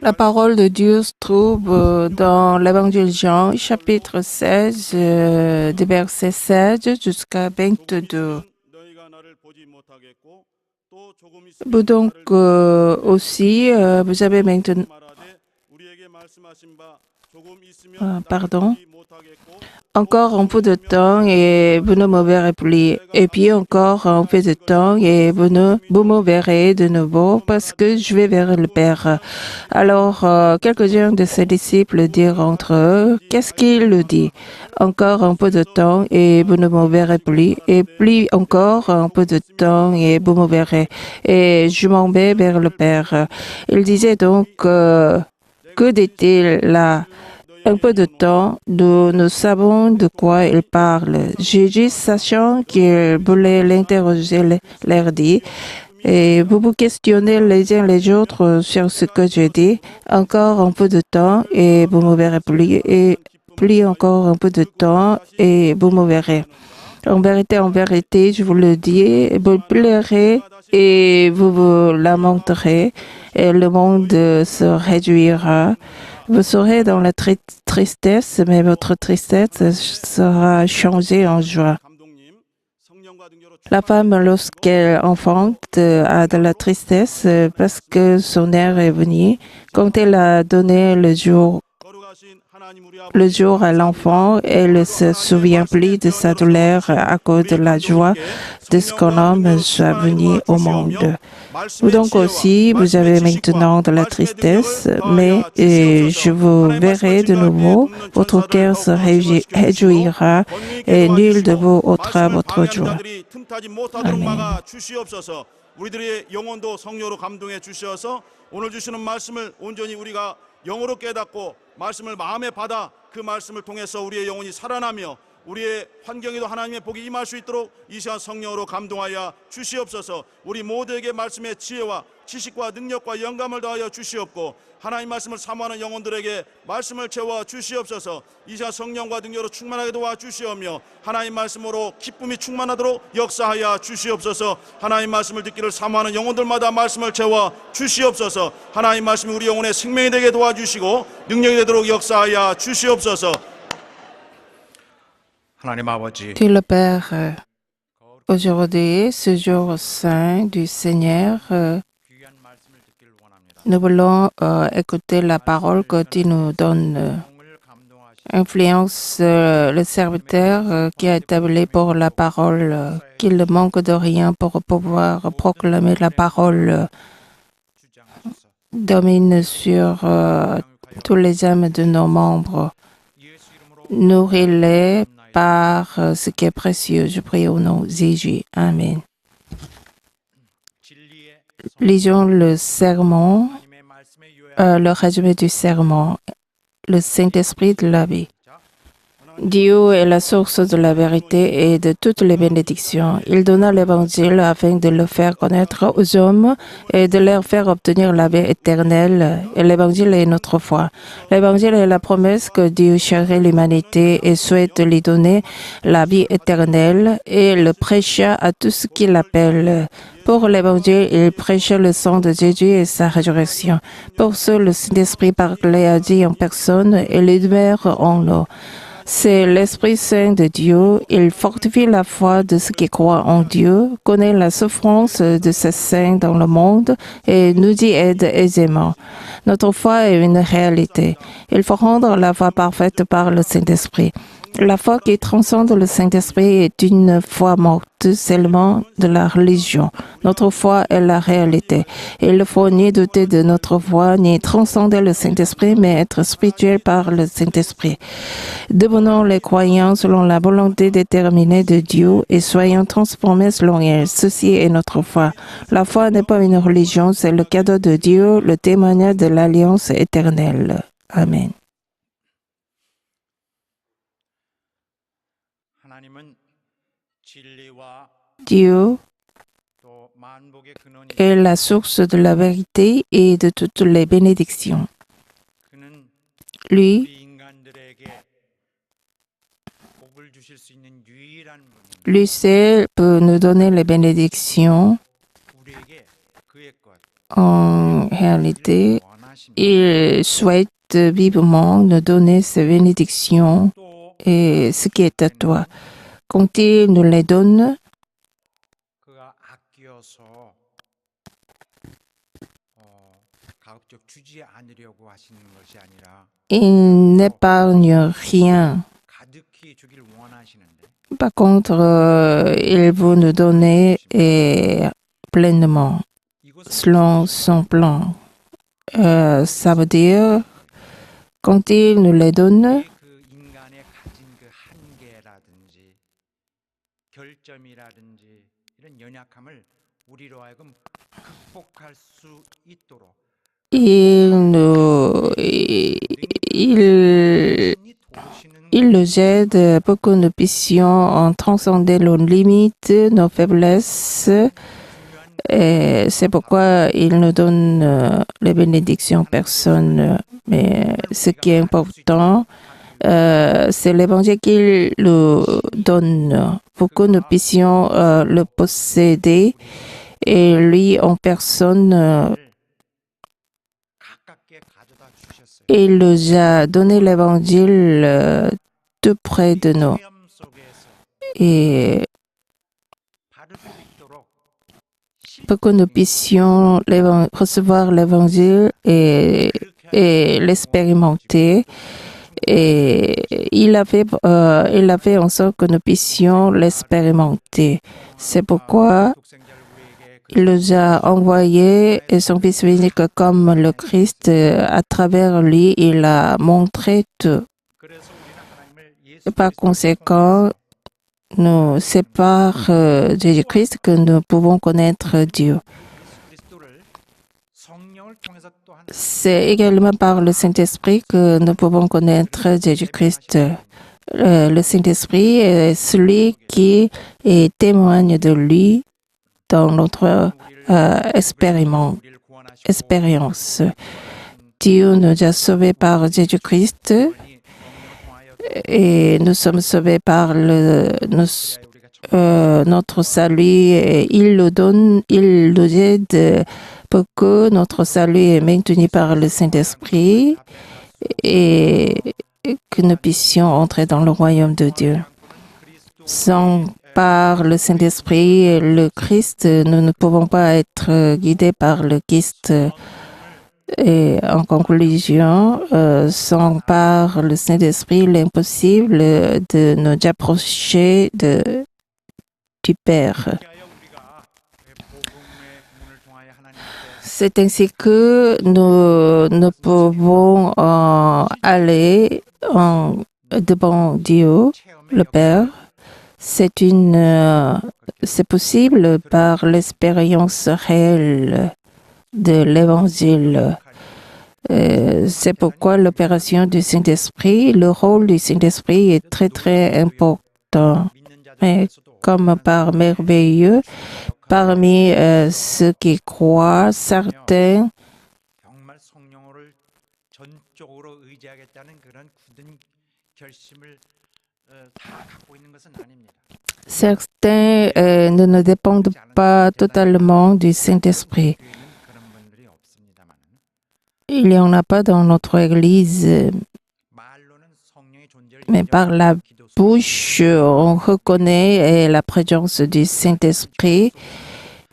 La parole de Dieu se trouve dans l'Évangile Jean, chapitre 16, des versets 16 jusqu'à 22. Donc aussi, vous avez maintenant... pardon. Encore un peu de temps et vous ne me verrez plus. Et puis encore un peu de temps et vous me verrez de nouveau parce que je vais vers le Père. Alors, quelques-uns de ses disciples dirent entre eux, qu'est-ce qu'il dit? Encore un peu de temps et vous ne me verrez plus. Et puis encore un peu de temps et vous me verrez. Et je m'en vais vers le Père. Il disait donc, que dit-il là? Un peu de temps, nous savons de quoi il parle. Jésus, sachant qu'il voulait l'interroger, leur dit, et vous vous questionnez les uns les autres sur ce que je dis. Encore un peu de temps et vous me verrez plus. Et plus encore un peu de temps et vous me verrez. En vérité, je vous le dis, vous pleurez et vous vous lamenterez et le monde se réjouira. Vous serez dans la tristesse, mais votre tristesse sera changée en joie. La femme, lorsqu'elle enfante, a de la tristesse parce que son heure est venue. Quand elle a donné le jour à l'enfant, elle ne se souvient plus de sa douleur à cause de la joie de ce qu'un homme soit venu au monde. Vous donc aussi, vous avez maintenant de la tristesse, mais je vous verrai de nouveau, votre cœur se réjouira et nul de vous ôtera votre joie. Amen. 우리들의 영혼도 성령으로 감동해 주셔서 오늘 주시는 말씀을 온전히 우리가 영으로 깨닫고 말씀을 마음에 받아 그 말씀을 통해서 우리의 영혼이 살아나며 우리의 환경에도 하나님의 복이 임할 수 있도록 이 시간 성령으로 감동하여 주시옵소서. 우리 모두에게 말씀의 지혜와 지식과 능력과 영감을 더하여 주시옵고 하나님 말씀을 사모하는 영혼들에게 말씀을 채워 주시옵소서. 이 시간 성령과 능력으로 충만하게 도와주시오며 하나님 말씀으로 기쁨이 충만하도록 역사하여 주시옵소서. 하나님 말씀을 듣기를 사모하는 영혼들마다 말씀을 채워 주시옵소서. 하나님 말씀이 우리 영혼의 생명이 되게 도와주시고 능력이 되도록 역사하여 주시옵소서. Dieu le Père, aujourd'hui, ce jour saint du Seigneur, nous voulons écouter la parole que tu nous donnes. Influence le serviteur qui a établi pour la parole, qu'il ne manque de rien pour pouvoir proclamer la parole. Domine sur tous les âmes de nos membres. Nourris-les par ce qui est précieux. Je prie au nom de Jésus. Amen. Lisons le sermon, le résumé du sermon, le Saint-Esprit de la vie. Dieu est la source de la vérité et de toutes les bénédictions. Il donna l'Évangile afin de le faire connaître aux hommes et de leur faire obtenir la vie éternelle. Et l'Évangile est notre foi. L'Évangile est la promesse que Dieu chérit l'humanité et souhaite lui donner la vie éternelle et le prêcha à tous ceux qui l'appellent. Pour l'Évangile, il prêchait le sang de Jésus et sa résurrection. Pour ceux, le Saint-Esprit parlait à Dieu en personne et les demeure en nous. C'est l'Esprit Saint de Dieu. Il fortifie la foi de ceux qui croient en Dieu, connaît la souffrance de ses saints dans le monde et nous y aide aisément. Notre foi est une réalité. Il faut rendre la foi parfaite par le Saint-Esprit. La foi qui transcende le Saint-Esprit est une foi morte seulement de la religion. Notre foi est la réalité. Il ne faut ni douter de notre foi, ni transcender le Saint-Esprit, mais être spirituel par le Saint-Esprit. Devenons les croyants selon la volonté déterminée de Dieu et soyons transformés selon elle. Ceci est notre foi. La foi n'est pas une religion, c'est le cadeau de Dieu, le témoignage de l'alliance éternelle. Amen. Dieu est la source de la vérité et de toutes les bénédictions. Lui seul peut nous donner les bénédictions En réalité, il souhaite vivement nous donner ses bénédictions et ce qui est à toi. Quand il nous les donne, 그가 아껴서 가급적 주지 않으려고 하시는 것이 아니라 il n'épargne rien. 가득히 주길 원하시는데 Par contre, il veut nous donner pleinement, 이것은 selon son plan. Ça veut dire, quand il nous les donne, 그 인간의 가진 그 한계라든지 결점이라든지 이런 연약함을 우리로 하여금 극복할 수 있도록 il nous aide pour que nous puissions transcender nos limites, nos faiblesses. Et c'est pourquoi il nous donne les bénédictions personnes. Mais ce qui est important, c'est l'évangile qu'il nous donne pour que nous puissions le posséder. Et lui, en personne, il nous a donné l'évangile tout près de nous. Et pour que nous puissions recevoir l'évangile et l'expérimenter. Et il a fait en sorte que nous puissions l'expérimenter. C'est pourquoi il nous a envoyé son Fils unique comme le Christ. À travers lui, il a montré tout. Et par conséquent, nous sépare Jésus-Christ que nous pouvons connaître Dieu. C'est également par le Saint-Esprit que nous pouvons connaître Jésus-Christ. Le Saint-Esprit est celui qui témoigne de lui dans notre expérience. Dieu nous a sauvés par Jésus-Christ et nous sommes sauvés par notre salut. Et il nous aide pour que notre salut est maintenu par le Saint-Esprit et que nous puissions entrer dans le royaume de Dieu. Par le Saint-Esprit et le Christ, nous ne pouvons pas être guidés par le Christ. Et en conclusion, sans par le Saint-Esprit, il est impossible de nous approcher du Père. C'est ainsi que nous pouvons aller devant Dieu, le Père. C'est possible par l'expérience réelle de l'Évangile. C'est pourquoi l'opération du Saint-Esprit, le rôle du Saint-Esprit est très très important. Mais comme par merveilleux, parmi ceux qui croient, certains ne dépendent pas totalement du Saint-Esprit. Il n'y en a pas dans notre Église, mais par la bouche, on reconnaît la présence du Saint-Esprit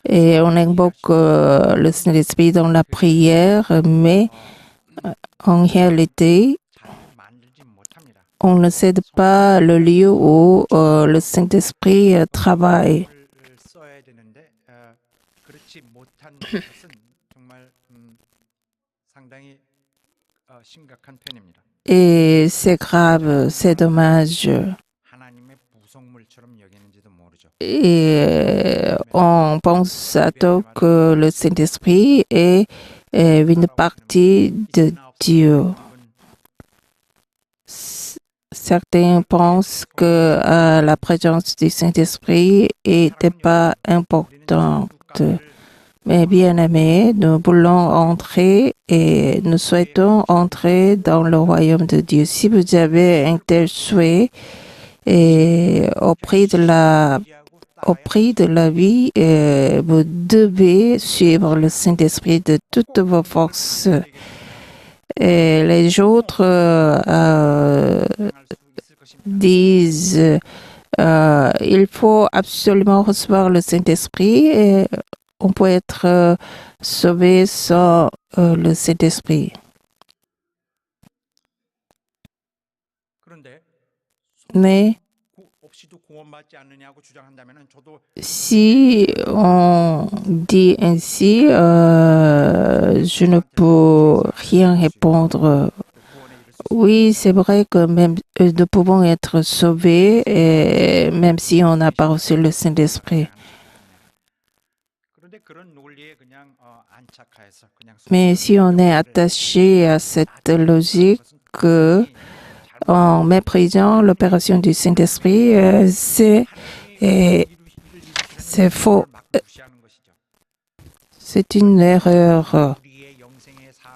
et on invoque le Saint-Esprit dans la prière, mais en réalité, on ne cède pas le lieu où le Saint-Esprit travaille. Et c'est grave, c'est dommage. Et on pense à tout que le Saint-Esprit est une partie de Dieu. Certains pensent que la présence du Saint-Esprit n'était pas importante. Mais bien aimés, nous voulons entrer et nous souhaitons entrer dans le royaume de Dieu. Si vous avez un tel souhait et au prix de la au prix de la vie, vous devez suivre le Saint-Esprit de toutes vos forces. Et les autres disent il faut absolument recevoir le Saint-Esprit et on peut être sauvé sans le Saint-Esprit. Mais si on dit ainsi, je ne peux rien répondre. Oui, c'est vrai que même nous pouvons être sauvés, et même si on n'a pas reçu le Saint-Esprit. Mais si on est attaché à cette logique en méprisant l'opération du Saint-Esprit, c'est faux. C'est une erreur.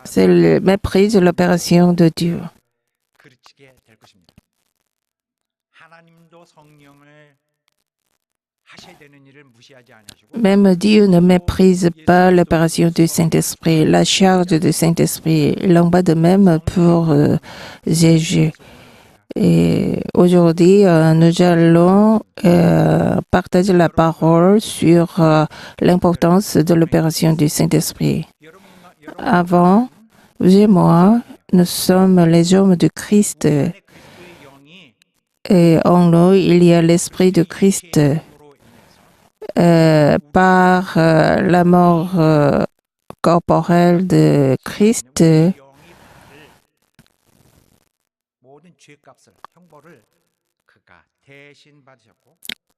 C'est le mépris de l'opération de Dieu. Même Dieu ne méprise pas l'opération du Saint-Esprit, la charge du Saint-Esprit. Il en va de même pour Jésus. Et aujourd'hui, nous allons partager la parole sur l'importance de l'opération du Saint-Esprit. Avant, vous et moi, nous sommes les hommes de Christ. Et en nous, il y a l'Esprit de Christ. Par la mort corporelle de Christ,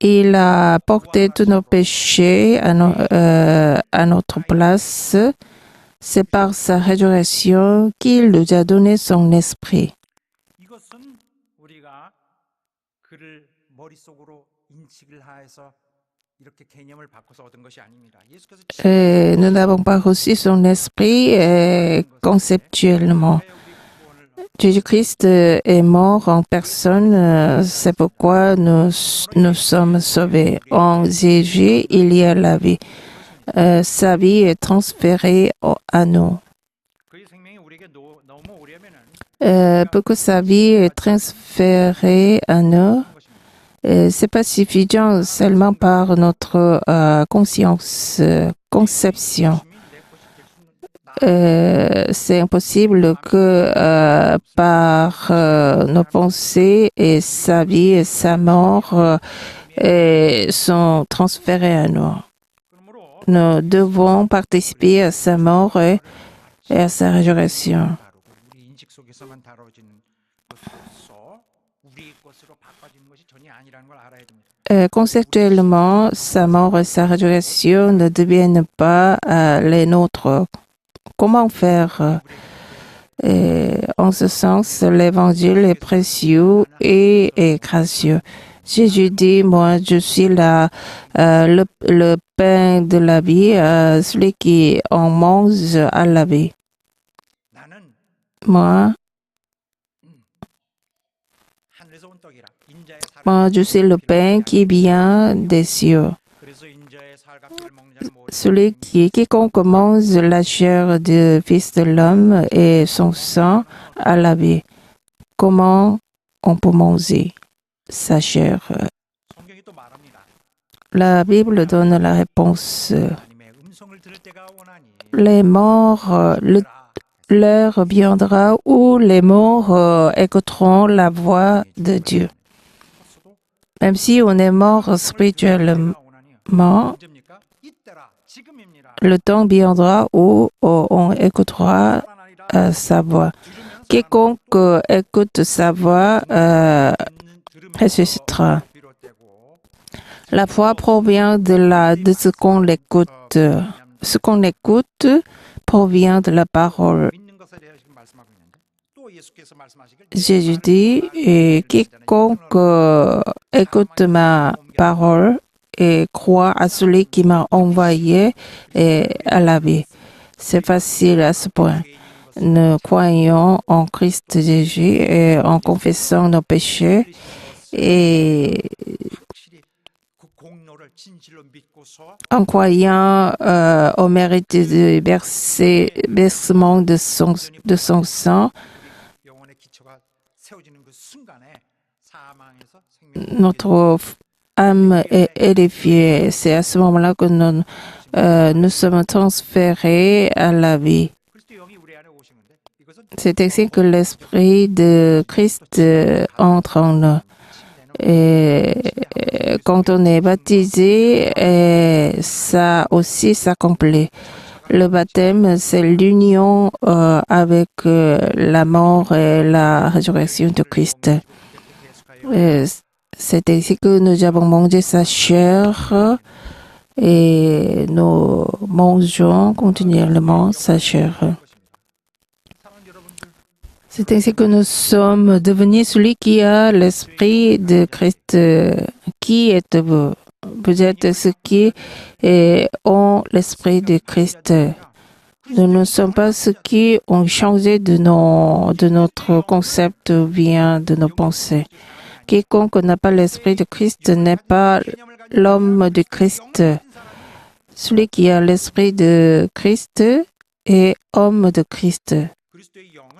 il a porté tous nos péchés à notre place. C'est par sa résurrection qu'il nous a donné son esprit. Nous n'avons pas reçu son esprit conceptuellement. Jésus-Christ est mort en personne, c'est pourquoi nous sommes sauvés. En Jésus, il y a la vie. Sa vie est transférée à nous. Pour que sa vie est transférée à nous, c'est pas suffisant seulement par notre conception. C'est impossible que par nos pensées et sa vie et sa mort sont transférées à nous. Nous devons participer à sa mort et à sa résurrection. Conceptuellement, sa mort et sa résurrection ne deviennent pas les nôtres. Comment faire? En ce sens, l'évangile est précieux et gracieux. Jésus dit, moi, je suis le pain de la vie, celui qui en mange à la vie. Moi, je suis le pain qui vient des cieux. Celui quiconque mange la chair du Fils de l'homme et son sang à la vie. Comment on peut manger sa chair? La Bible donne la réponse. Les morts, l'heure viendra où les morts écouteront la voix de Dieu. Même si on est mort spirituellement, le temps viendra où on écoutera sa voix. Quiconque écoute sa voix ressuscitera. La foi provient de ce qu'on écoute. Ce qu'on écoute provient de la parole. Jésus dit, quiconque écoute ma parole et croit à celui qui m'a envoyé à la vie. C'est facile à ce point. Nous croyons en Christ Jésus et en confessant nos péchés et 공로를 진실로 믿고서 en croyant au mérite du versement de son sang, 영혼의 기초가 세워지는 그 순간에 사망에서 notre âme est édifiée. C'est à ce moment-là que nous sommes transférés à la vie. 그리스도 영이 우리 안에 오신 건데 이것은 C'est ainsi que l'Esprit de Christ entre en nous. Et quand on est baptisé, ça aussi s'accomplit. Le baptême, c'est l'union avec la mort et la résurrection de Christ. C'est ainsi que nous avons mangé sa chair et nous mangeons continuellement sa chair. C'est ainsi que nous sommes devenus celui qui a l'esprit de Christ. Qui êtes-vous? Vous êtes ceux qui ont l'esprit de Christ. Nous ne sommes pas ceux qui ont changé de notre concept ou bien de nos pensées. Quiconque n'a pas l'esprit de Christ n'est pas l'homme de Christ. Celui qui a l'esprit de Christ est homme de Christ. 그리스도의 영은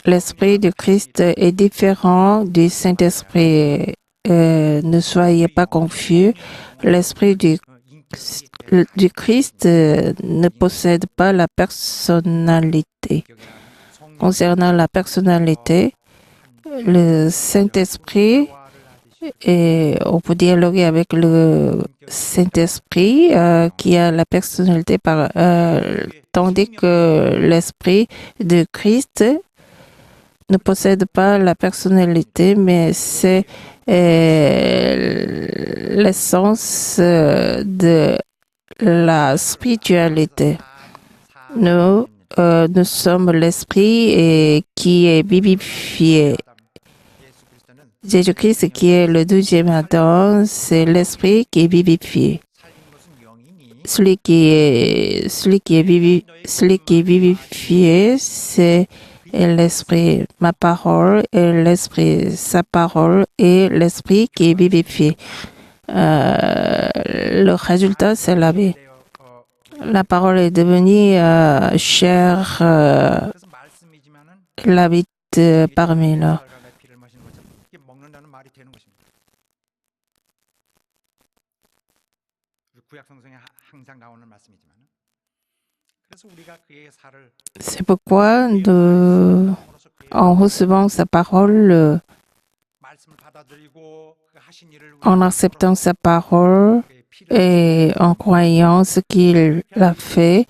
L'esprit de Christ est différent du Saint-Esprit. Ne soyez pas confus. L'esprit du Christ ne possède pas la personnalité. Concernant la personnalité, le Saint-Esprit, et on peut dialoguer avec le Saint-Esprit qui a la personnalité, tandis que l'Esprit de Christ ne possède pas la personnalité, mais c'est l'essence de la spiritualité. Nous sommes l'Esprit qui est vivifié. Jésus-Christ qui est le 12e Adam, c'est l'Esprit qui est vivifié. Celui qui est vivifié, c'est l'Esprit. Ma parole est l'Esprit. Sa parole est l'Esprit qui est vivifié. Le résultat, c'est la vie. La parole est devenue chère. 그래서 말씀이지만은 Elle habite parmi nous. 내 피를 마시는 것처럼 이게 먹는다는 말이 되는 것입니다. 구약 성경에 항상 나오는 말씀이지만 그래서 우리가 그의 살을 C'est pourquoi en recevant sa parole, 말씀을 받아들이고 그 하신 일을 en acceptant sa parole 그의 피를 et en croyant ce qu'il a fait,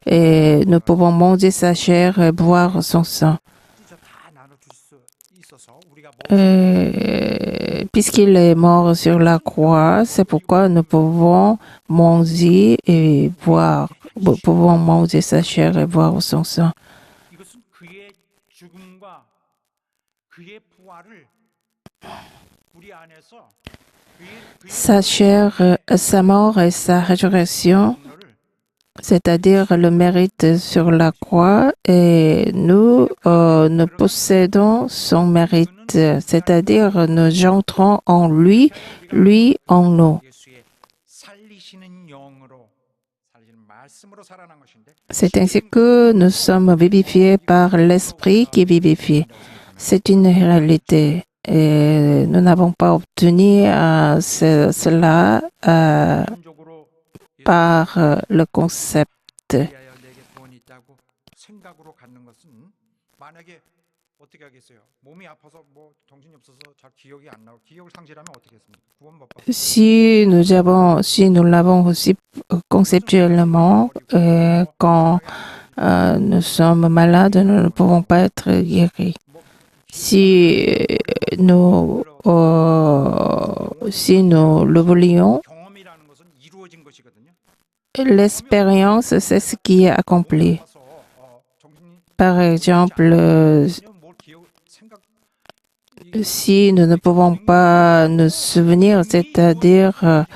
et nous pouvons manger sa chair et boire son sang. 진짜 다 나눠줄 수 있어서 우리가 Puisqu'il est mort sur la croix, c'est pourquoi nous pouvons manger et boire. Nous pouvons manger sa chair et boire son sang. 이것은 그의 죽음과 그의 부활을 우리 안에서 Sa chair, sa mort et sa résurrection, 공로를 c'est-à-dire le mérite sur la croix, et nous possédons son mérite, c'est-à-dire nous entrons en lui, lui en nous. 예수의 살리시는 영으로 살리시는 말씀으로 살아난 것인데 C'est ainsi que nous sommes vivifiés par l'Esprit qui vivifie. C'est une réalité. Et nous n'avons pas obtenu cela 본적으로 par le concept. 위하여 내게 구원이 있다고 생각으로 갖는 것은 만약에 어떻게 하겠어요? 몸이 아파서 뭐 정신이 없어서 잘 기억이 안 나고 기억을 상실하면 어떻게 했습니까? 구원 못 받고 Si nous l'avons aussi conceptuellement, quand nous sommes malades, nous ne pouvons pas être guéris. Si nous le voulions, 경험이라는 것은 이루어진 것이거든요. l'expérience, c'est ce qui est accompli. 가서 정신이 Par exemple, 뭘 기억 생각 si nous ne pouvons pas nous souvenir, c'est-à-dire,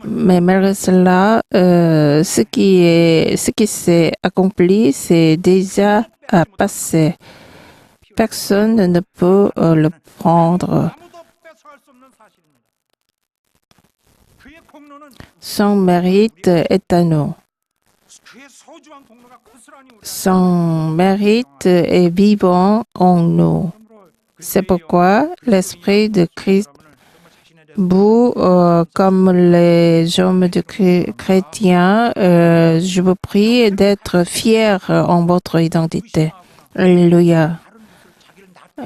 mais malgré cela, ce qui s'est accompli, c'est déjà passé. Personne ne peut le prendre. 아무도 뺏어갈 수 없는 사실입니다. 그의 공로는 Son mérite est à nous. 그의 소중한 공로가 고스란히 우리 Son mérite est vivant en nous. C'est pourquoi l'Esprit de Christ, vous, comme les hommes de chrétiens, je vous prie d'être fiers en votre identité. Alléluia.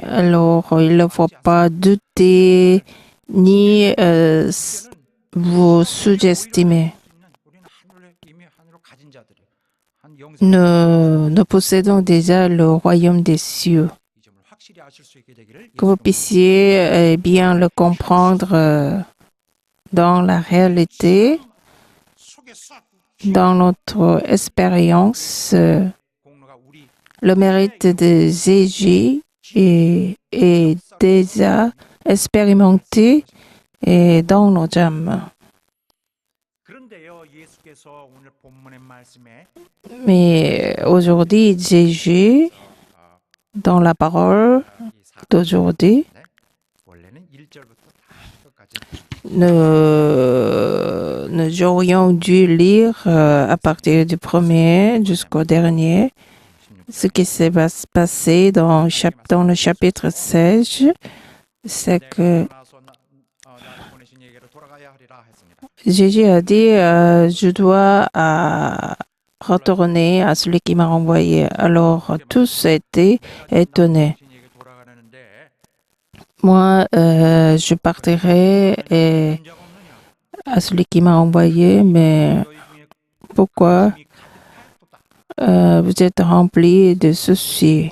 Alors, il ne faut pas douter ni vous sous-estimer. Nous possédons déjà le royaume des cieux. Que vous puissiez bien le comprendre dans la réalité, dans notre expérience, le mérite de Jésus est déjà expérimenté dans nos âmes. Mais aujourd'hui, Jésus, dans la parole d'aujourd'hui, nous aurions dû lire à partir du premier jusqu'au dernier ce qui s'est passé dans le chapitre 16, c'est que Jésus a dit je dois retourner à celui qui m'a envoyé. Alors tous étaient étonnés. Moi, je partirai à celui qui m'a envoyé, mais pourquoi vous êtes remplis de soucis?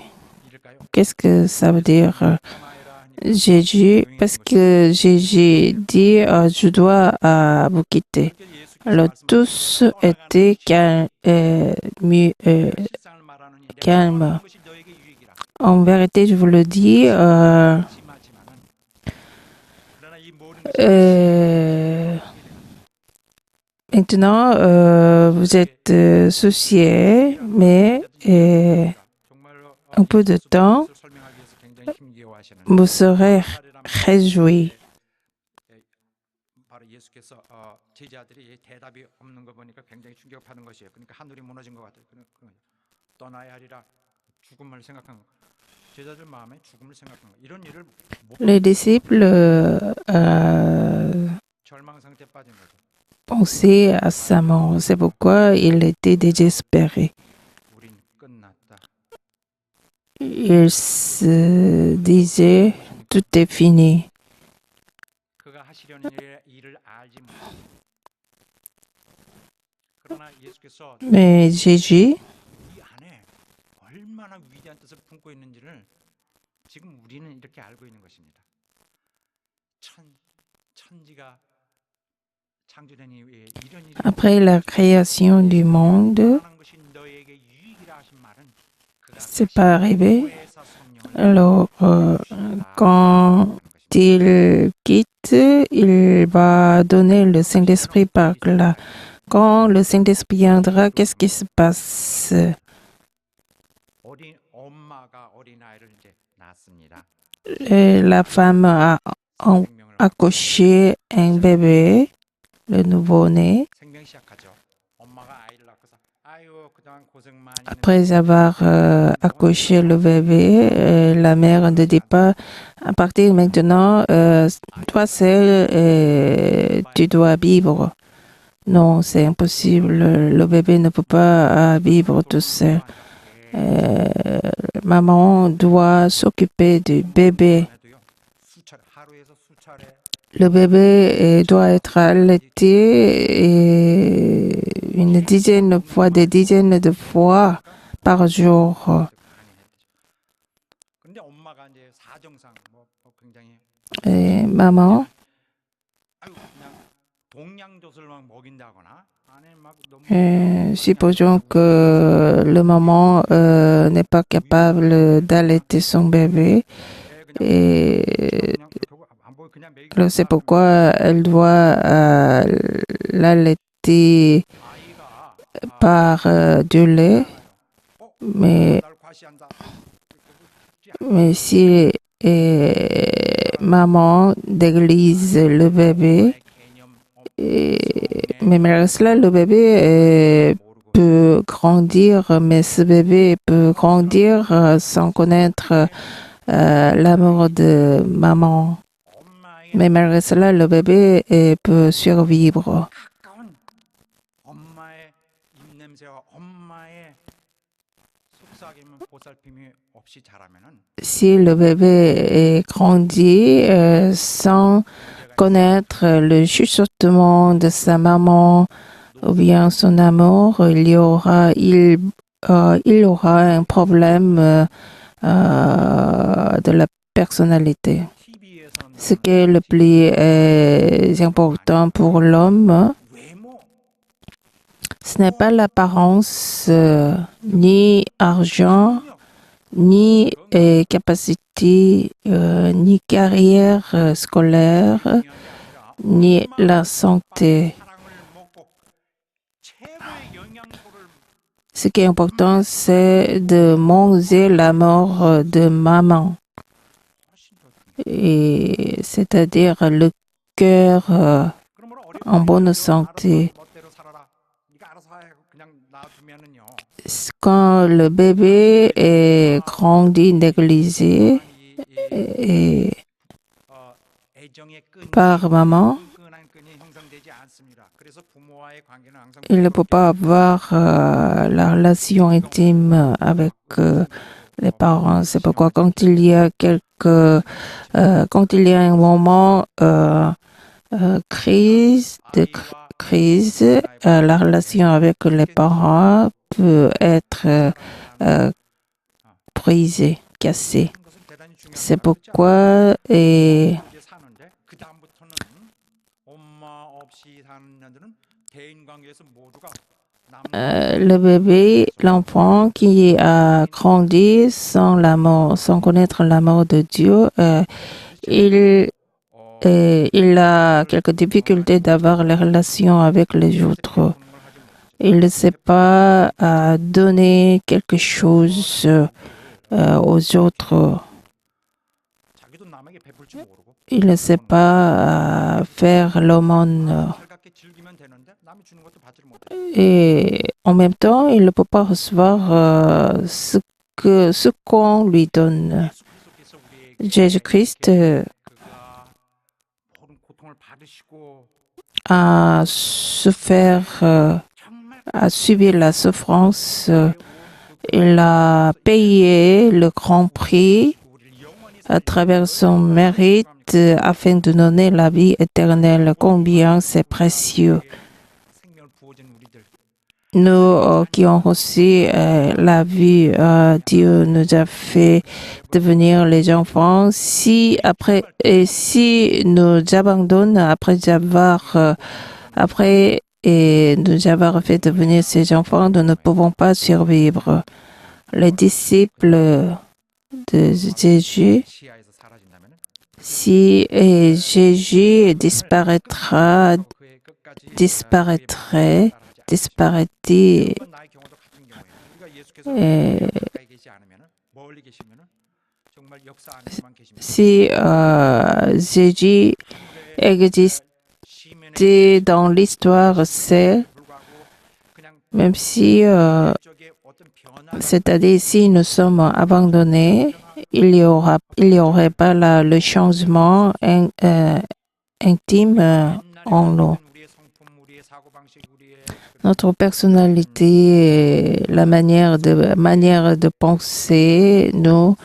Qu'est-ce que ça veut dire? Jésus, parce que Jésus dit je dois vous quitter. Alors tous étaient calmes. En vérité, je vous le dis, maintenant, vous êtes souciés, mais un peu de temps, vous serez réjouis. Les disciples pensaient à sa mort. C'est pourquoi ils étaient désespérés. Ils se disaient, tout est fini. Mais Jésus après la création du monde, c'est pas arrivé. Alors, quand il quitte, il va donner le Saint-Esprit par là. Quand le Saint-Esprit viendra, qu'est-ce qui se passe? La femme a accouché un bébé, le nouveau-né. Après avoir accouché le bébé, la mère ne dit pas à partir de maintenant, toi seul, tu dois vivre. Non, c'est impossible. Le bébé ne peut pas vivre tout seul. Maman doit s'occuper du bébé. Le bébé doit être allaité une dizaine de fois, des dizaines de fois par jour. Et maman supposons que le maman n'est pas capable d'allaiter son bébé et c'est pourquoi elle doit l'allaiter par du lait. Mais si maman néglige le bébé Mais malgré cela, le bébé peut grandir, mais ce bébé peut grandir sans connaître l'amour de maman. 엄마의 Mais malgré cela, le bébé peut survivre. 가까운 엄마의 입냄새와 엄마의 속삭임을 보살핌이 없이 자라면은 Si le bébé grandit sans connaître le chuchotement de sa maman ou bien son amour, il aura un problème de la personnalité. TV에서 Ce qui est le plus important pour l'homme, 외모 ce n'est pas l'apparence, ni argent, ni capacité, ni carrière scolaire, 중요한 게 아니라 ni la santé. 사랑을 먹고 최고의 영양소를 Ce qui est important, c'est de manger la mort de maman, 훨씬 더 중요해요. et c'est-à-dire le cœur 그러므로 en 어린 bonne 아이들은 santé. 알아서 멋대로 살아라. 네가 알아서 해. 그냥 놔두면은요. Quand le bébé est grandi négligé et 애정의 끈이 par maman, 끈끈한 끈이 형성되지 않습니다. 그래서 부모와의 관계는 항상 il ne peut pas avoir la relation intime avec les parents. C'est pourquoi quand il y a quand il y a un moment crise, la relation avec les parents peut être brisée, cassée. 그런 것은 대단히 중요합니다. C'est pourquoi 이제 사는데 그 다음부터는 엄마 없이 사는 년들은 대인 관계에서 모두가 le bébé, l'enfant qui a grandi sans l'amour, sans connaître l'amour de Dieu, il a quelques difficultés d'avoir les relations avec les autres. Il ne sait pas donner quelque chose aux autres. 자기도 남에게 베풀 줄 모르고 Il ne sait pas faire l'aumône. 살갑게 즐기면 되는데 남이 주는 것도 받지를 못해. Et en même temps, il ne peut pas recevoir ce qu'on lui donne. 예수 그리스도께서 우리에게 Jésus-Christ 그가 모든 고통을 받으시고 a souffert, 정말 a subi la souffrance. Il a payé le grand prix 우리를 영원히 à travers son mérite afin de donner la vie éternelle. Combien c'est précieux. 생명을 부어준 우리들 Nous qui ont reçu la vie, Dieu nous a fait devenir les enfants. Si nous abandonnons après nous avoir fait devenir ces enfants, nous ne pouvons pas survivre. Les disciples de Jésus, 시야에서 사라진다면 si Jésus disparaîtrait, disparaît, 이건 나의 경우도 같은 경우예요. 우리가 예수께서 가까이 계시지 않으면 멀리 계시면 정말 역사 안에만 계시면 si Jésus existait 시민의 dans l'histoire, c'est 불구하고 그냥 même si, 쪽에 어떤 변화 c'est-à-dire si nous sommes abandonnés, il y aurait pas le changement intime en nous. 우리의 성품, 우리의 사고 방식, 우리의 Notre personnalité, la manière de penser, nous,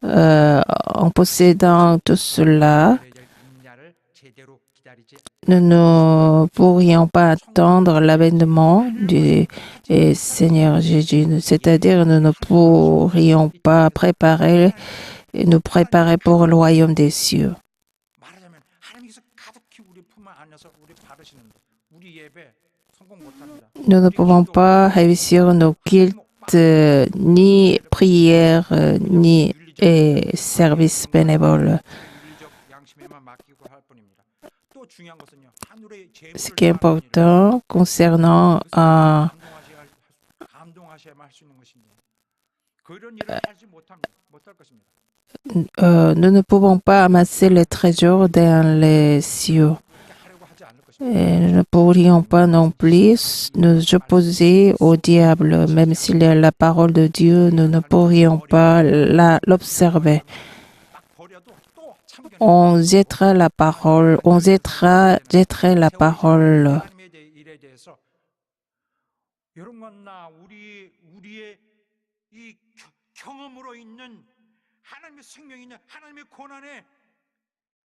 en possédant tout cela, 인자를 제대로 기다리지 nous ne pourrions pas attendre l'avènement du Seigneur Jésus. C'est-à-dire, nous ne pourrions pas nous préparer pour le royaume des cieux. 말하자면 하나님께서 가득히 우리 품 안에서 우리 받으시는데 우리 예배 성공 못합니다. Nous ne pouvons pas réussir nos cultes, ni prières, ni services bénévoles. 윤리적 양심에만 맡기고 할 뿐입니다. 또 중요한 것은요. 하늘의 Ce 재물을 qui est important concernant 감동하셔야만 할 수 있는 것인데 그런 일을 하지 못할 것입니다. nous ne pouvons pas amasser les trésors dans les cieux. 그렇게 하려고 하지 않을 것입니다. Et nous ne pourrions pas non plus nous opposer au diable, même s'il est la parole de Dieu, nous ne pourrions pas l'observer. 막 버려도 또 참견해. On jettera la parole, jetterait la parole. 하나님의 일에 대해서 여러분과 나 우리의 이 경험으로 있는 하나님의 생명이 있는 하나님의 고난에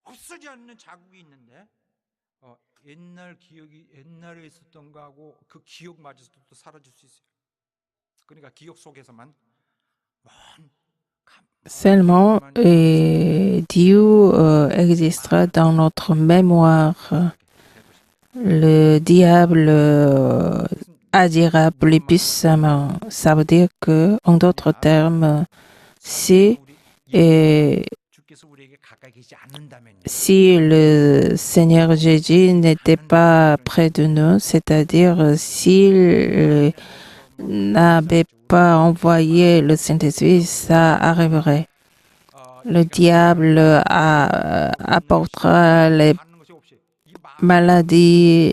없어지 않는 자국이 있는데 옛날 기억이 옛날에 있었던 거하고 그 기억마저도 또 사라질 수 있어요. 그러니까 기억 속에서만 Seulement, Dieu existera dans notre mémoire. Le diable agira plus puissamment. Ça veut dire que, en d'autres termes, si le Seigneur Jésus n'était pas près de nous, c'est-à-dire s'il n'avait pas envoyé le Saint-Esprit, ça arriverait. Le diable apportera les maladies,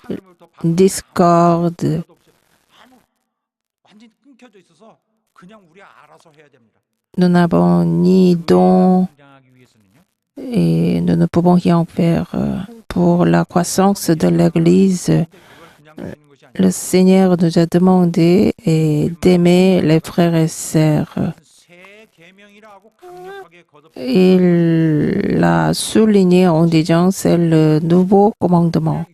discorde. Nous n'avons ni don et nous ne pouvons rien faire pour la croissance de l'Église. Le Seigneur nous a demandé d'aimer les frères et sœurs. Il l'a souligné en disant c'est le nouveau commandement.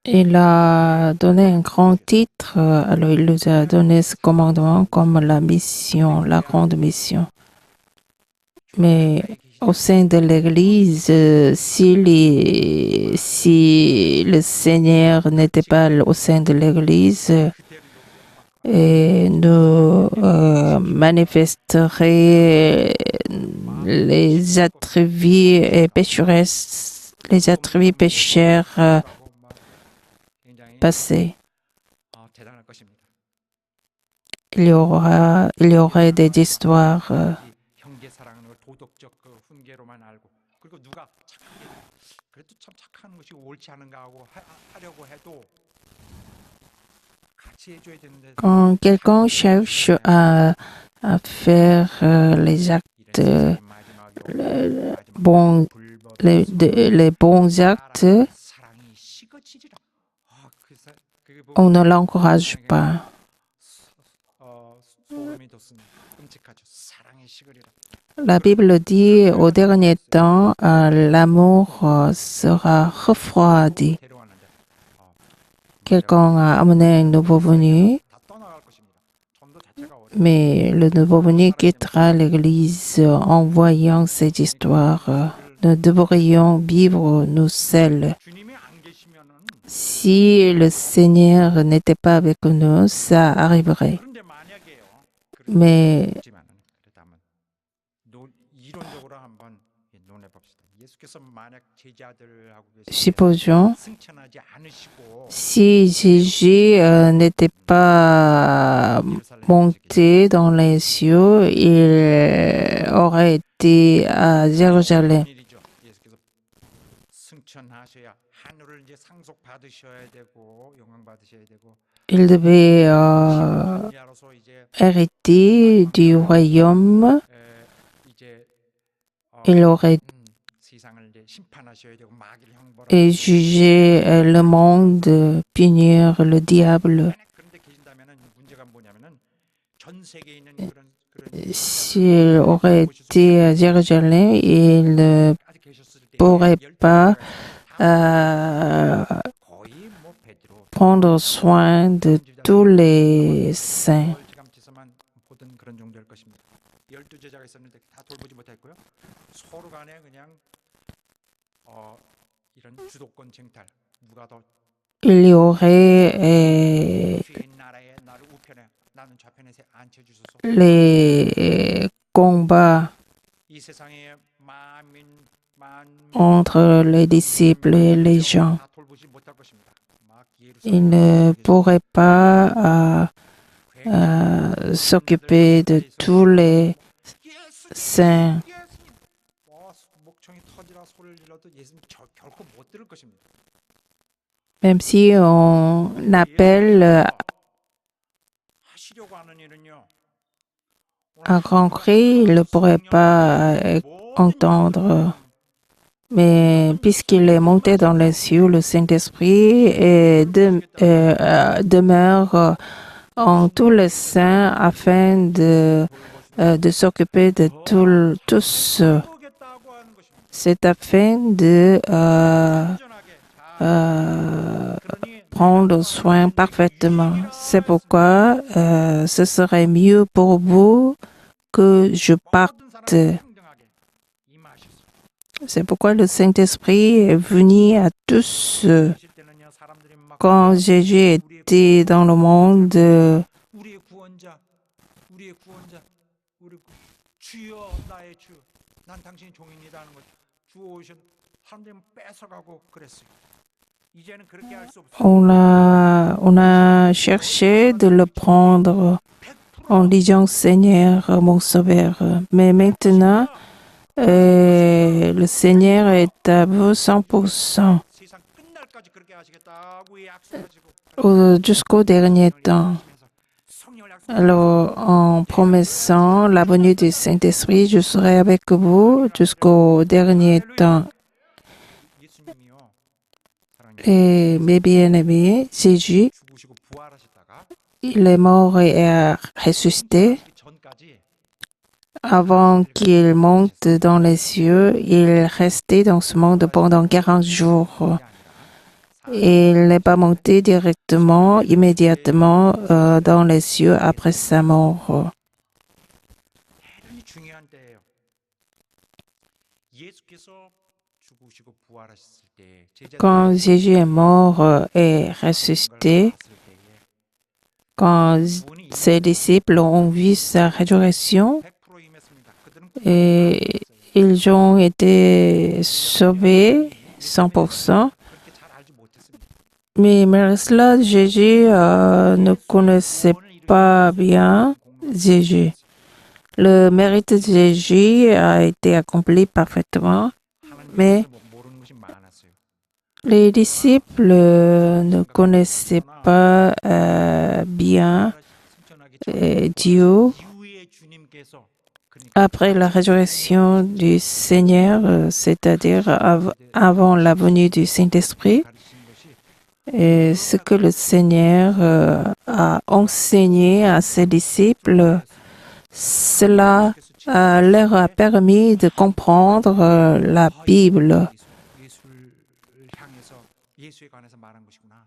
Il a donné un grand titre, alors il nous a donné ce commandement comme la mission, la grande mission. Mais au sein de l'Église, si le Seigneur n'était pas au sein de l'Église, nous manifesterait les attributs pécheresses, les attributs pécheurs passés. Il y aurait des histoires. Quand quelqu'un cherche à faire les actes, les bons actes, on ne l'encourage pas. La Bible dit au dernier temps, l'amour sera refroidi. Quelqu'un a amené un nouveau venu, mais le nouveau venu quittera l'Église en voyant cette histoire. Nous devrions vivre nous seuls. Si le Seigneur n'était pas avec nous, ça arriverait. Mais supposons, si Jésus n'était pas monté dans les cieux, il aurait été à Jérusalem. Il devait hériter du royaume. Il aurait juger le monde, punir le diable. S'il aurait été à Jérusalem, il ne pourrait pas prendre soin de tous les saints. Il y aurait les combats entre les disciples et les gens. Ils ne pourraient pas s'occuper de tous les saints. 그것도 예수님 결코 못 들을 것입니다. Même si on appelle 하시려고 하는 일은요. un grand cri, il ne pourrait pas entendre. Mais puisqu'il est monté dans les cieux, le Saint-Esprit demeure en tous les saints afin de s'occuper de tous. 모르겠다고 하는 것입니다. C'est afin de 그러니 prendre soin parfaitement. C'est pourquoi ce serait mieux pour vous que je parte. 모든 사람이 평등하게 임하셨어요. C'est pourquoi le Saint-Esprit est venu à tous. 그러실 때는요, 사람들이 막 Quand Jésus était dans le monde, 우리의 구원자, 우리 주여 나의 주, 난 당신의 종입니다 하는 거죠. 주 오신 사람들이 뺏어가고 그랬어요. 이제는 그렇게 할 수 없어요. on a cherché de le prendre en disant Seigneur, mon sauveur. Mais maintenant, le Seigneur est à vous 100%. 세상 끝날까지 그렇게 하시겠다고 약속하시고 Jusqu'au dernier temps. 성령을 약속. Alors, en promettant la venue du Saint-Esprit, je serai avec vous jusqu'au dernier temps. 예수님이요, 사랑하는 Et mes bien-aimés, Jésus, 죽으시고 부활하셨다가 il est mort et a ressuscité. 그 전까지 Avant qu'il monte dans les cieux, il restait dans ce monde pendant 40 jours. Et il n'est pas monté directement, immédiatement dans les cieux après sa mort. 대단히 중요한 때예요. 예수께서 죽으시고 부활하셨을 때 Quand Jésus est mort et ressuscité, quand ses disciples ont vu sa résurrection, 100% 임했습니다. 그들은 et ils ont été sauvés 100%. 그렇게 잘 알지 못했습니다. Mais malgré cela, Jésus ne connaissait pas bien Jésus. Le mérite de Jésus a été accompli parfaitement, mais 모르는 것이 많았어요. les disciples ne connaissaient pas bien Dieu. 이후에 주님께서 Après la résurrection du Seigneur, c'est-à-dire avant la venue du Saint-Esprit, 가르친 것이 et ce que le Seigneur a enseigné à ses disciples, cela leur a permis de comprendre la Bible. 예수를 향해서 예수에 관해서 말한 것이구나.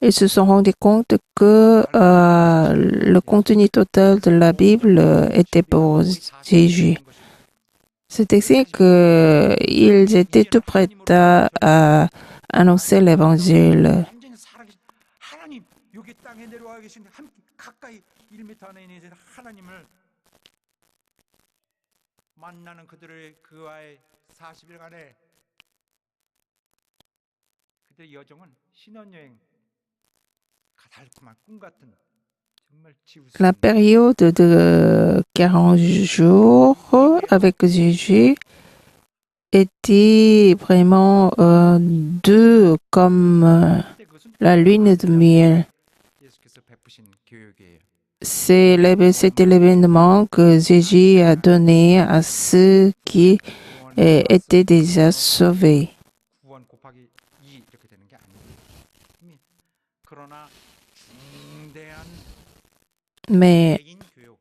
Ils se sont rendus compte que le contenu total de la Bible était pour Jésus. C'est ainsi qu'ils étaient tout prêts à annoncer l'Évangile. 완전히 살아계신 하나님, 여기 땅에 내려와 계신 가까이 1m 안에 있는 하나님을 만나는 그와의 40일간의 그들의 여정은 신혼여행, 달콤한 꿈 같은 정말 지울 수 La 없는 période de 40 jours avec Jésus était vraiment doux comme 그것은 la lune de miel. 예수께서 베푸신 교육이에요. C'était l'événement que Jésus a donné à ceux qui étaient déjà sauvés. 구원 곱하기 2 이렇게 되는 게 아니에요. 그러나 중대한 Mais 개인 교육,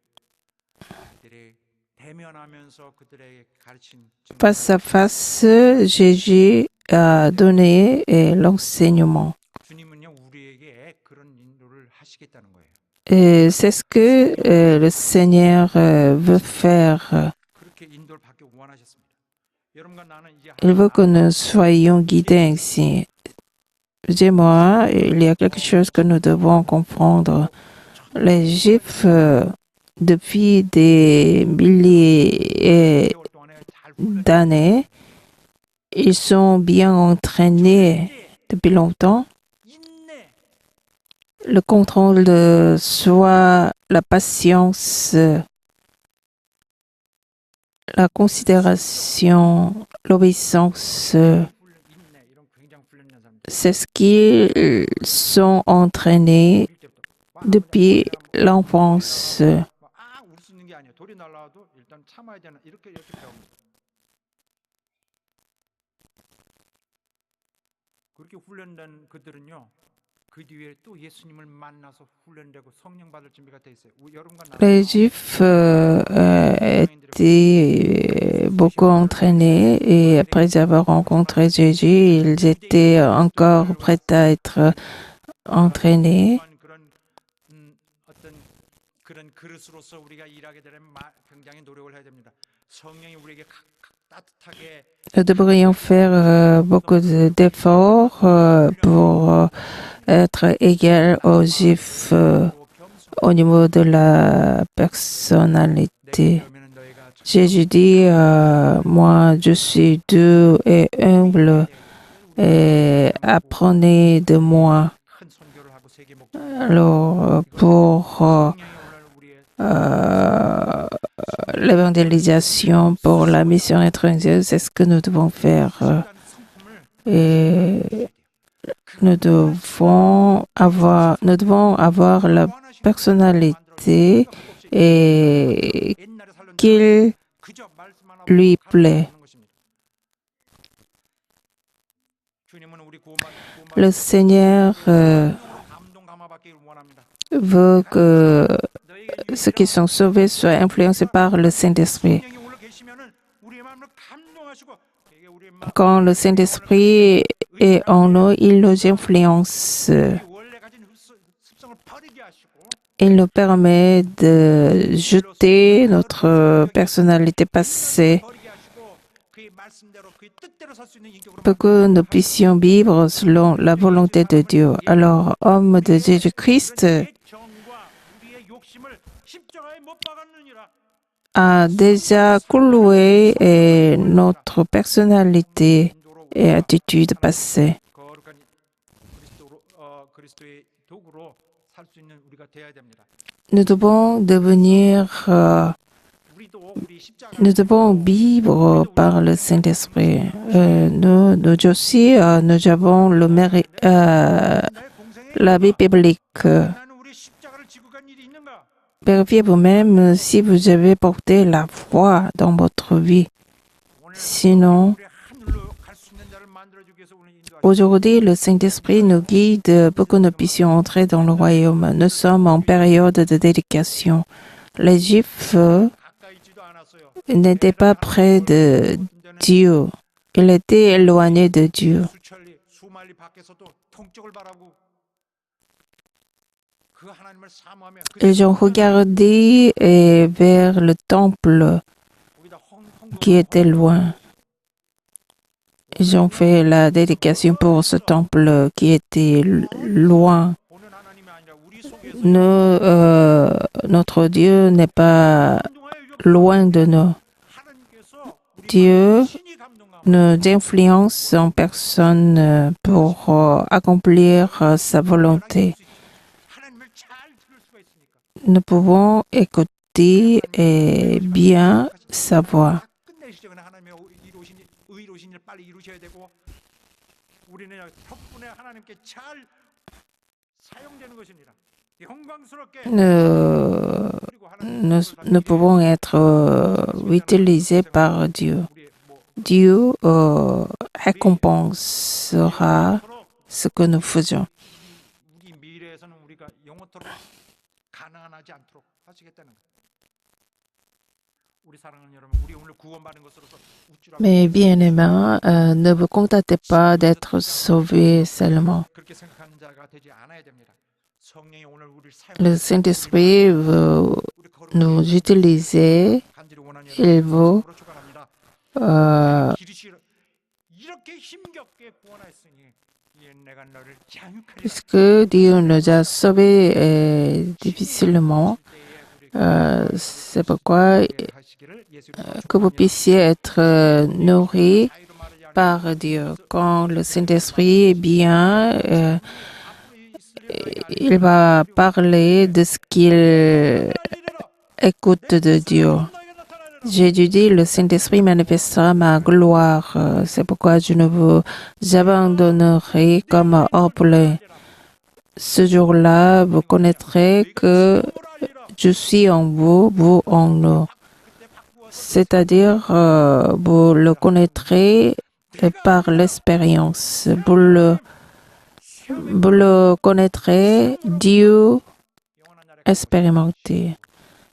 그들의 대면하면서 그들에게 가르친 face à face, Jésus a donné l'enseignement. 주님은요 우리에게 그런 인도를 하시겠다는 거예요. Et c'est ce que le Seigneur veut faire. 그렇게 인도를 받기 원하셨습니다. 여러분과 나는 이제 Il veut que nous soyons guidés ainsi. Dis-moi, il y a quelque chose que nous devons comprendre. Les Juifs, depuis des milliers 세월 동안에 잘 훈련해 d'années, ils sont bien entraînés depuis longtemps. 인내, Le contrôle de soi, la patience, la considération, l'obéissance, 인내 이런 굉장히 훈련된 사람들. c'est ce qu'ils sont entraînés 어릴 때부터 depuis l'enfance. 울수 있는 게 아니에요. 돌이 날라와도 일단 참아야 되는 이렇게 배웁니다. 그렇게 훈련된 그들은요. 그 뒤에 또 예수님을 만나서 훈련되고 성령 받을 준비가 돼 있어요. 여러분과 Les Juifs étaient beaucoup entraînés et après avoir rencontré Jésus, ils étaient encore prêts à être entraînés. 그런 어떤 그런 그릇으로서 우리가 일하게 되려면 굉장히 노력을 해야 됩니다. 성령이 우리에게 따뜻하게 Nous devrions faire beaucoup d'efforts pour être égal aux Juifs au niveau de la personnalité. Jésus dit, moi je suis doux et humble et apprenez de moi. 큰 선교를 하고 세계 목 Alors, pour l'évangélisation, pour la mission étrangère, c'est ce que nous devons faire. Et nous devons avoir la personnalité et qu'il lui plaît. Le Seigneur veut que ceux qui sont sauvés soient influencés par le Saint-Esprit. Quand le Saint-Esprit est en nous, il nous influence. Il nous permet de jeter notre personnalité passée pour que nous puissions vivre selon la volonté de Dieu. Alors, homme de Jésus-Christ a déjà cloué notre personnalité et attitude passée. Nous devons vivre par le Saint-Esprit. Nous aussi, nous avons le mérite, la vie biblique. Vérifiez vous-même si vous avez porté la foi dans votre vie. Sinon, aujourd'hui, le Saint-Esprit nous guide pour que nous puissions entrer dans le royaume. Nous sommes en période de dédication. Les Juifs n'étaient pas près de Dieu. Ils étaient éloignés de Dieu. Ils ont regardé vers le temple qui était loin. Ils ont fait la dédication pour ce temple qui était loin. Notre Dieu n'est pas loin de nous. Dieu nous influence en personne pour accomplir sa volonté. Nous pouvons écouter et bien savoir. Nous pouvons être utilisés par Dieu. Dieu récompensera ce que nous faisons. Mais bien-aimés, ne vous contentez pas d'être sauvés seulement. Le Saint-Esprit veut nous utiliser. Il veut puisque Dieu nous a sauvés difficilement, c'est pourquoi que vous puissiez être nourris par Dieu. Quand le Saint-Esprit est bien, il va parler de ce qu'il écoute de Dieu. Jésus dit, le Saint-Esprit manifestera ma gloire. C'est pourquoi je ne vous abandonnerai comme orphelin. Ce jour-là, vous connaîtrez que je suis en vous, vous en nous. C'est-à-dire, vous le connaîtrez par l'expérience. Vous le connaîtrez, Dieu expérimenté.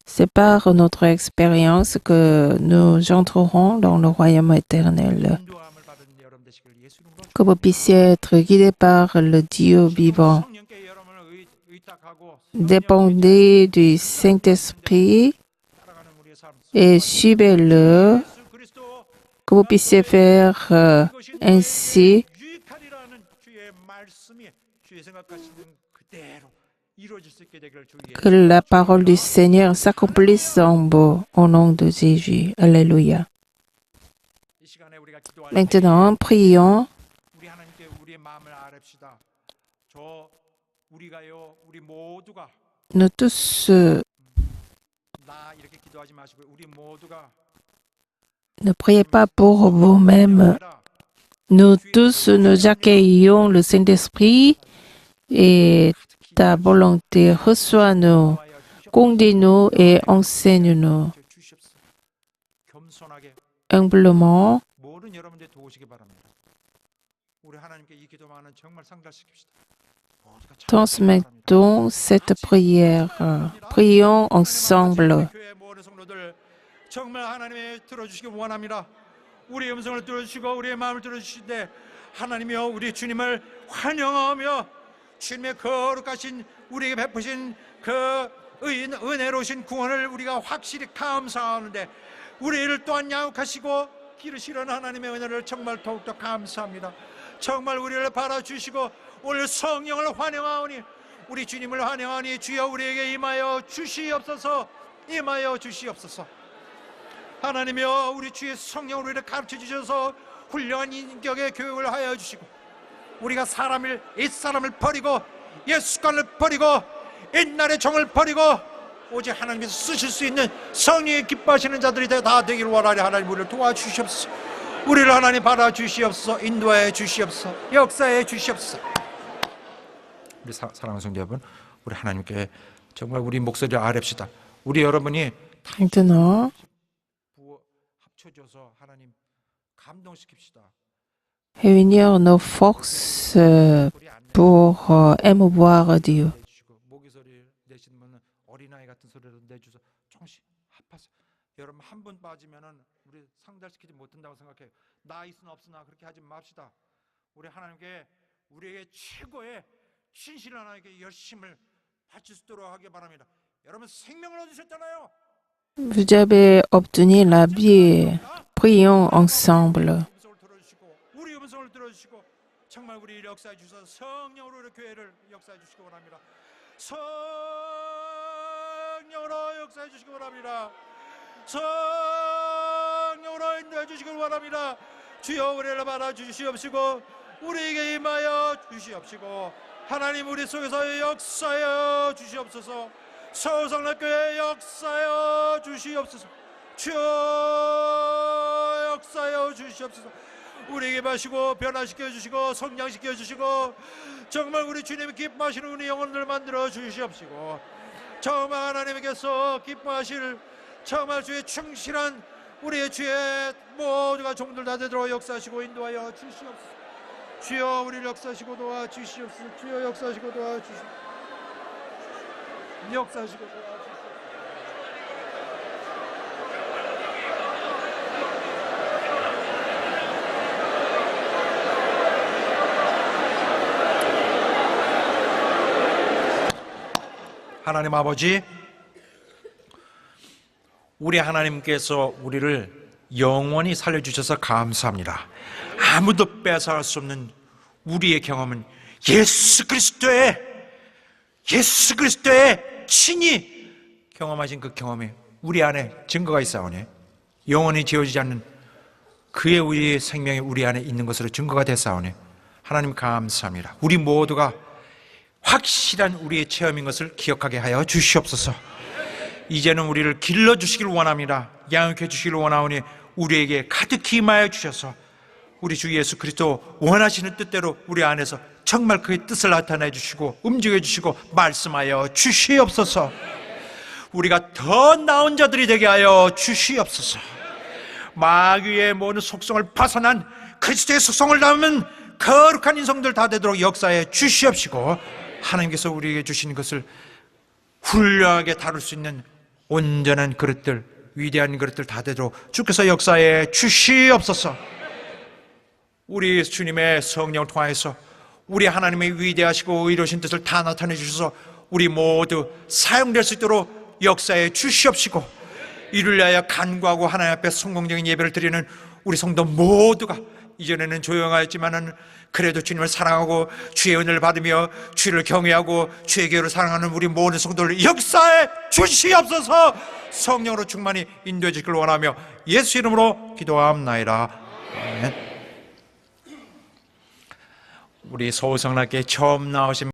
C'est par notre expérience que nous entrerons dans le royaume éternel. 인도함을 받은 여러분 되시길 예수 이름으로 Que vous puissiez être guidés par le Dieu vivant. 성령께 여러분을 의탁하고 Dépendez du Saint-Esprit 살아가는 우리의 삶 et suivez-le. 예수 그리스도 Que vous puissiez faire ainsi. 유익하리라는 주의 말씀이 주의 생각하시는 그대로 이루어질 수 있게 되기를 주 Que la parole du Seigneur s'accomplisse en vous, au nom de Jésus. Alléluia. 이 시간에 우리가 기도할 때 Maintenant, prions. 우리 하나님께 우리의 마음을 아뢰시다. 저 우리가요 우리 모두가 Nous tous, 나 이렇게 기도하지 마시고 우리 모두가 ne priez pas pour vous-même. Nous tous, nous accueillons le Saint-Esprit et ta volonté. Reçois-nous, conduis-nous et enseigne-nous 주시옵소서. 겸손하게 humblement. 모든 여러분들 도우시기 바랍니다. 우리 하나님께 이 기도만은 정말 상달시킵시다. 모두가 참 Transmettons cette prière. Prions ensemble. 교회 모든 성도들 정말 하나님의 들어주시기 원합니다. 우리의 음성을 들어주시고 우리의 마음을 들어주시되 하나님이여 우리 주님을 환영하며 주님의 거룩하신 우리에게 베푸신 그 은혜로우신 구원을 우리가 확실히 감사하는데 우리를 또한 양육하시고 기르시려는 하나님의 은혜를 정말 더욱더 감사합니다. 정말 우리를 바라주시고 오늘 성령을 환영하오니 우리 주님을 환영하니 주여 우리에게 임하여 주시옵소서. 임하여 주시옵소서. 하나님이여 우리 주의 성령을 우리를 가르쳐 주셔서 훌륭한 인격의 교육을 하여 주시고 우리가 옛사람을 버리고 옛습관을 버리고 옛날의 정을 버리고 오직 하나님께서 쓰실 수 있는 성령이 기뻐하시는 자들이 다 되기를 원하리. 하나님 우리를 도와주시옵소서. 우리를 하나님 받아주시옵소서. 인도해 주시옵소서. 역사해 주시옵소서. 우리 사랑하는 성도 여러분, 우리 하나님께 정말 우리 목소리를 아뢰시다. 우리 여러분이 Maintenant, 합쳐줘서 하나님 감동시킵시다. réunir nos forces pour émouvoir Dieu. 모기 소리 내시는 분은 어린아이 같은 소리로 내주서 조금씩 합하세요. 여러분 한 분 빠지면은 우리 상달시키지 못한다고 생각해요. 나 있으나 없으나 그렇게 하지 맙시다. 우리 하나님께 우리에게 최고의 신실한 하나님께 열심을 바칠 수 있도록 하기 바랍니다. 여러분 생명을 얻으셨잖아요. Vous avez obtenu la vie. Prions ensemble. 음성을 들어주시고 우리 음성을 들어주시고 정말 우리 역사해 주셔서 성령으로 우리 교회를 역사해 주시기 원합니다. 성령으로 역사해 주시기 원합니다. 성령으로 인도해 주시기 원합니다. 주여 우리를 받아 주시옵시고 우리에게 임하여 주시옵시고 하나님 우리 속에서 역사하여 주시옵소서. 서울성락교회 역사하여 주시옵소서. 주여 역사하여 주시옵소서. 우리에게 마시고 변화시켜 주시고 성장시켜 주시고 정말 우리 주님이 기뻐하시는 우리 영혼들 만들어 주시옵시고 정말 하나님께서 기뻐하실 정말 주의 충실한 우리의 주의 모두가 종들 다 되도록 역사하시고 인도하여 주시옵소서. 주여 우리를 역사하시고 도와주시옵소서. 주여 역사하시고 도와주시옵소서. 역사하시고 도와주시옵소서. 하나님 아버지, 우리 하나님께서 우리를 영원히 살려주셔서 감사합니다. 아무도 뺏어갈 수 없는 우리의 경험은 예수 그리스도의 친히 경험하신 그 경험이 우리 안에 증거가 있사오니 영원히 지워지지 않는 그의 우리의 생명이 우리 안에 있는 것으로 증거가 됐사오니 하나님 감사합니다. 우리 모두가 확실한 우리의 체험인 것을 기억하게 하여 주시옵소서. 이제는 우리를 길러주시길 원합니다. 양육해 주시길 원하오니 우리에게 가득히 임하여 주셔서 우리 주 예수 그리스도 원하시는 뜻대로 우리 안에서 정말 그의 뜻을 나타내 주시고 움직여 주시고 말씀하여 주시옵소서. 우리가 더 나은 자들이 되게 하여 주시옵소서. 마귀의 모든 속성을 벗어난 그리스도의 속성을 담은 거룩한 인성들 다 되도록 역사해 주시옵시고, 하나님께서 우리에게 주신 것을 훌륭하게 다룰 수 있는 온전한 그릇들, 위대한 그릇들 다 되도록 주께서 역사해 주시옵소서. 우리 주님의 성령을 통하여서 우리 하나님의 위대하시고 의로우신 뜻을 다 나타내 주셔서 우리 모두 사용될 수 있도록 역사해 주시옵시고, 이를 위하여 간구하고 하나님 앞에 성공적인 예배를 드리는 우리 성도 모두가 이전에는 조용하였지만은 그래도 주님을 사랑하고 주의 은혜를 받으며 주를 경외하고 주의 교회를 사랑하는 우리 모든 성도를 역사해 주시옵소서. 성령으로 충만히 인도해 주시길 원하며 예수 이름으로 기도하옵나이다. 아멘. 우리 서우성락교회 처음 나오신